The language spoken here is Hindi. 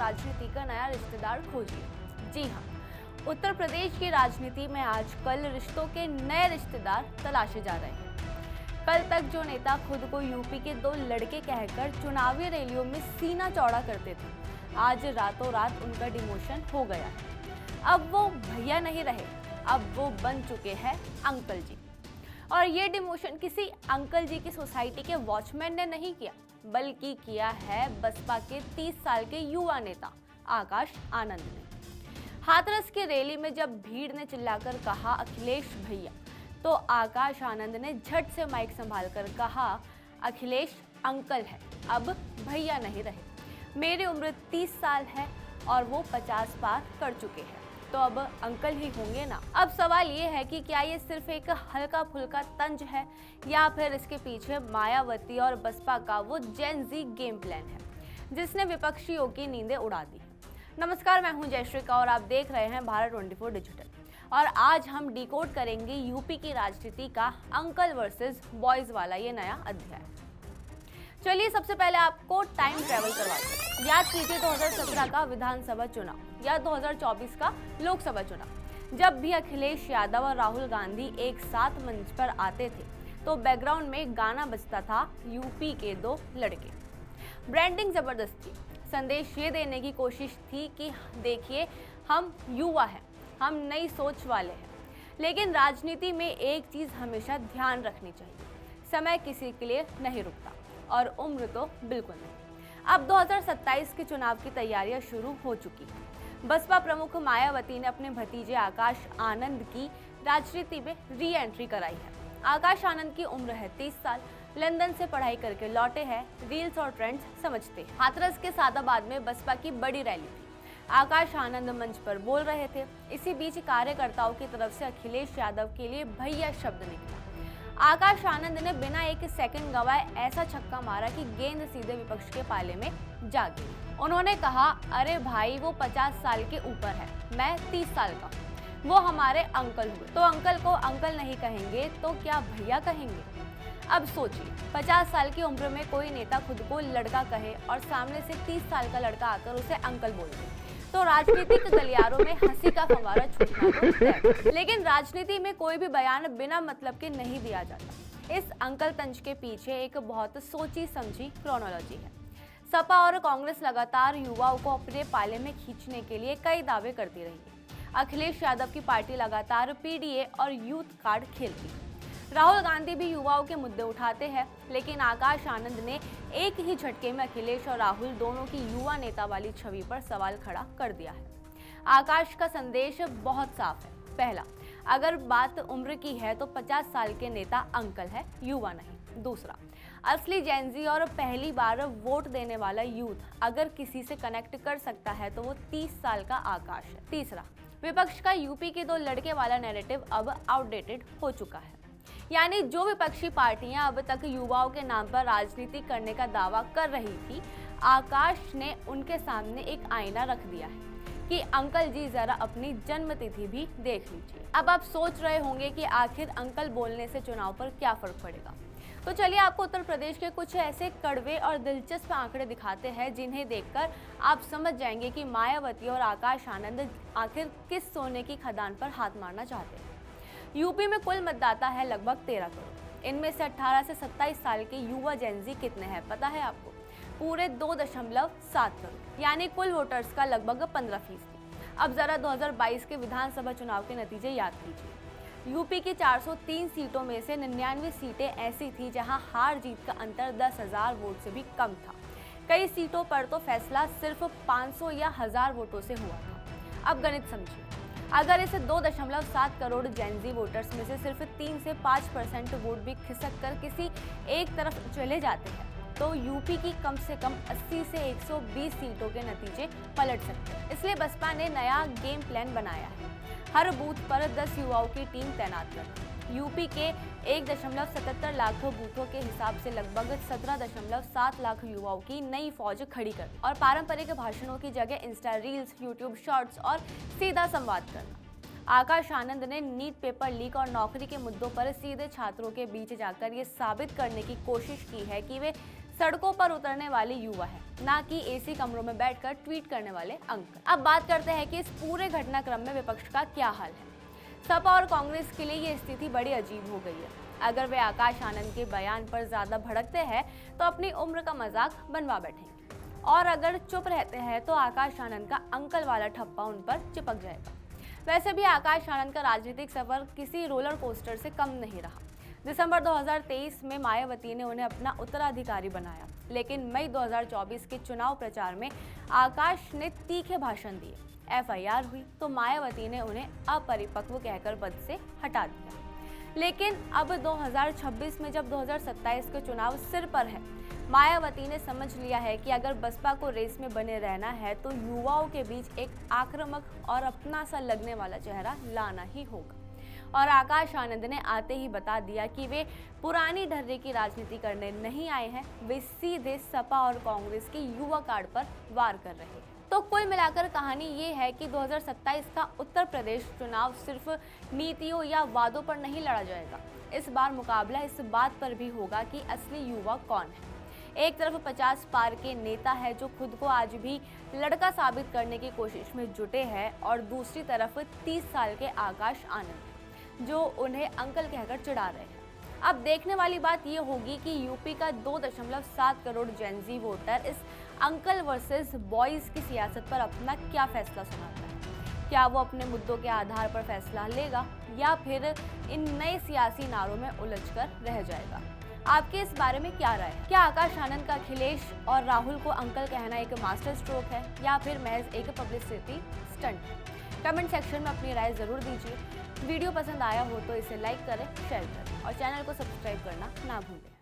राजनीति का नया रिश्तेदार खोजिए। जी हाँ, उत्तर प्रदेश की राजनीति में आजकल रिश्तों के नए रिश्तेदार तलाशे जा रहे हैं। कल तक जो नेता खुद को यूपी के दो लड़के कहकर चुनावी रैलियों में सीना चौड़ा करते थे, आज रातों रात उनका डिमोशन हो गया है। अब वो भैया नहीं रहे, अब वो बन चुके हैं अंकल जी। और ये डिमोशन किसी अंकल जी की सोसाइटी के वॉचमैन ने नहीं किया, बल्कि किया है बसपा के 30 साल के युवा नेता आकाश आनंद ने। हाथरस की रैली में जब भीड़ ने चिल्लाकर कहा अखिलेश भैया, तो आकाश आनंद ने झट से माइक संभालकर कहा अखिलेश अंकल है, अब भैया नहीं रहे। मेरी उम्र 30 साल है और वो 50 पार कर चुके हैं, तो अब अंकल ही होंगे ना। अब सवाल ये है कि क्या ये सिर्फ एक हल्का फुल्का तंज है या फिर इसके पीछे मायावती और बसपा का वो जेन ज़ी गेम प्लान है जिसने विपक्षियों की नींदें उड़ा दी। नमस्कार, मैं हूं जयश्रीका और आप देख रहे हैं भारत 24 डिजिटल। और आज हम डिकोड करेंगे यूपी की राजनीति का अंकल वर्सेस बॉयज वाला ये नया अध्याय। चलिए सबसे पहले आपको टाइम ट्रेवल करवाते हैं। याद कीजिए 2017 का विधानसभा चुनाव या 2024 का लोकसभा चुनाव। जब भी अखिलेश यादव और राहुल गांधी एक साथ मंच पर आते थे तो बैकग्राउंड में गाना बजता था यूपी के दो लड़के। ब्रांडिंग जबरदस्त थी, संदेश ये देने की कोशिश थी कि देखिए हम युवा हैं, हम नई सोच वाले हैं। लेकिन राजनीति में एक चीज हमेशा ध्यान रखनी चाहिए, समय किसी के लिए नहीं रुकता और उम्र तो बिल्कुल नहीं। अब 2027 के चुनाव की तैयारियां शुरू हो चुकी हैं। बसपा प्रमुख मायावती ने अपने भतीजे आकाश आनंद की राजनीति में री एंट्री कराई है। आकाश आनंद की उम्र है 30 साल, लंदन से पढ़ाई करके लौटे हैं, रील्स और ट्रेंड्स समझते हैं। हाथरस के सादाबाद में बसपा की बड़ी रैली थी। आकाश आनंद मंच पर बोल रहे थे। इसी बीच कार्यकर्ताओं की तरफ से अखिलेश यादव के लिए भैया शब्द निकला। आकाश आनंद ने बिना एक सेकंड गवाए ऐसा छक्का मारा कि गेंद सीधे विपक्ष के पाले में जा गिरी। उन्होंने कहा अरे भाई वो 50 साल के ऊपर है, मैं 30 साल का, वो हमारे अंकल हुए। तो अंकल को अंकल नहीं कहेंगे तो क्या भैया कहेंगे? अब सोचिए 50 साल की उम्र में कोई नेता खुद को लड़का कहे और सामने से 30 साल का लड़का आकर उसे अंकल बोल दे, तो राजनीतिक गलियारों में हंसी का फव्वारा छूटना तो तय। लेकिन राजनीति में कोई भी बयान बिना मतलब के नहीं दिया जाता। इस अंकल तंज के पीछे एक बहुत सोची समझी क्रोनोलॉजी है। सपा और कांग्रेस लगातार युवाओं को अपने पाले में खींचने के लिए कई दावे करती रही है। अखिलेश यादव की पार्टी लगातार पीडीए और यूथ कार्ड खेलती है। राहुल गांधी भी युवाओं के मुद्दे उठाते हैं, लेकिन आकाश आनंद ने एक ही झटके में अखिलेश और राहुल दोनों की युवा नेता वाली छवि पर सवाल खड़ा कर दिया है। आकाश का संदेश बहुत साफ है। पहला, अगर बात उम्र की है तो 50 साल के नेता अंकल है, युवा नहीं। दूसरा, असली जेनजी और पहली बार वोट देने वाला यूथ अगर किसी से कनेक्ट कर सकता है तो वो 30 साल का आकाश है। तीसरा, विपक्ष का यूपी के दो लड़के वाला नैरेटिव अब आउटडेटेड हो चुका है। यानी जो विपक्षी पार्टियां अब तक युवाओं के नाम पर राजनीति करने का दावा कर रही थी, आकाश ने उनके सामने एक आईना रख दिया है कि अंकल जी जरा अपनी जन्मतिथि भी देख लीजिए। अब आप सोच रहे होंगे कि आखिर अंकल बोलने से चुनाव पर क्या फर्क पड़ेगा। तो चलिए आपको उत्तर प्रदेश के कुछ ऐसे कड़वे और दिलचस्प आंकड़े दिखाते हैं जिन्हें देखकर आप समझ जाएंगे कि मायावती और आकाश आनंद आखिर किस सोने की खदान पर हाथ मारना चाहते हैं। यूपी में कुल मतदाता है लगभग 13 करोड़। इनमें से 18 से 27 साल के युवा जेनजी कितने हैं पता है आपको? पूरे 2.7 करोड़, यानी कुल वोटर्स का लगभग 15%। अब जरा 2022 के विधानसभा चुनाव के नतीजे याद कीजिए। यूपी की 403 सीटों में से 99 सीटें ऐसी थी जहां हार जीत का अंतर 10,000 वोट से भी कम था। कई सीटों पर तो फैसला सिर्फ 500 या 1000 वोटों से हुआ था। अब गणित समझिए, अगर इसे 2.7 करोड़ जेनजी वोटर्स में से सिर्फ 3 से 5% वोट भी खिसक कर किसी एक तरफ चले जाते हैं तो यूपी की कम से कम 80 से 120 सीटों के नतीजे पलट सकते हैं। इसलिए बसपा ने नया गेम प्लान बनाया है। हर बूथ पर 10 युवाओं की टीम तैनात कर यूपी के 1.77 लाख बूथों के हिसाब से लगभग 17.7 लाख युवाओं की नई फौज खड़ी कर और पारंपरिक भाषणों की जगह इंस्टा रील्स, यूट्यूब शॉर्ट्स और सीधा संवाद करना। आकाश आनंद ने नीट पेपर लीक और नौकरी के मुद्दों पर सीधे छात्रों के बीच जाकर ये साबित करने की कोशिश की है कि वे सड़कों पर उतरने वाले युवा हैं, ना कि एसी कमरों में बैठकर ट्वीट करने वाले अंकल। अब बात करते हैं कि इस पूरे घटनाक्रम में विपक्ष का क्या हाल है। सपा और कांग्रेस के लिए ये स्थिति बड़ी अजीब हो गई है। अगर वे आकाश आनंद के बयान पर ज्यादा भड़कते हैं तो अपनी उम्र का मजाक बनवा बैठेंगे, और अगर चुप रहते हैं तो आकाश आनंद का अंकल वाला ठप्पा उन पर चिपक जाएगा। वैसे भी आकाश आनंद का राजनीतिक सफर किसी रोलर कोस्टर से कम नहीं रहा। दिसंबर 2023 में मायावती ने उन्हें अपना उत्तराधिकारी बनाया, लेकिन मई 2024 के चुनाव प्रचार में आकाश ने तीखे भाषण दिए, एफआईआर हुई तो मायावती ने उन्हें अपरिपक्व कहकर पद से हटा दिया। लेकिन अब 2026 में जब 2027 के चुनाव सिर पर है, मायावती ने समझ लिया है कि अगर बसपा को रेस में बने रहना है तो युवाओं के बीच एक आक्रामक और अपना सा लगने वाला चेहरा लाना ही होगा। और आकाश आनंद ने आते ही बता दिया कि वे पुरानी ढर्रे की राजनीति करने नहीं आए हैं, वे सीधे सपा और कांग्रेस के युवा कार्ड पर वार कर रहे हैं। तो कुल मिलाकर कहानी ये है कि 2027 का उत्तर प्रदेश चुनाव सिर्फ नीतियों या वादों पर नहीं लड़ा जाएगा। इस बार मुकाबला इस बात पर भी होगा कि असली युवा कौन है। एक तरफ 50 पार के नेता है जो खुद को आज भी लड़का साबित करने की कोशिश में जुटे हैं, और दूसरी तरफ 30 साल के आकाश आनंद जो उन्हें अंकल कहकर चिढ़ा रहे हैं। अब देखने वाली बात यह होगी कि यूपी का 2.7 करोड़ जेनजी वोटर इस अंकल वर्सेस बॉयज की सियासत पर अपना क्या फैसला सुनाता है। क्या वो अपने मुद्दों के आधार पर फैसला लेगा या फिर इन नए सियासी नारों में उलझकर रह जाएगा। आपके इस बारे में क्या राय है? क्या आकाश आनंद का अखिलेश और राहुल को अंकल कहना एक मास्टर स्ट्रोक है या फिर महज एक पब्लिसिटी स्टंट है? कमेंट सेक्शन में अपनी राय जरूर दीजिए। वीडियो पसंद आया हो तो इसे लाइक करें, शेयर करें और चैनल को सब्सक्राइब करना ना भूलें।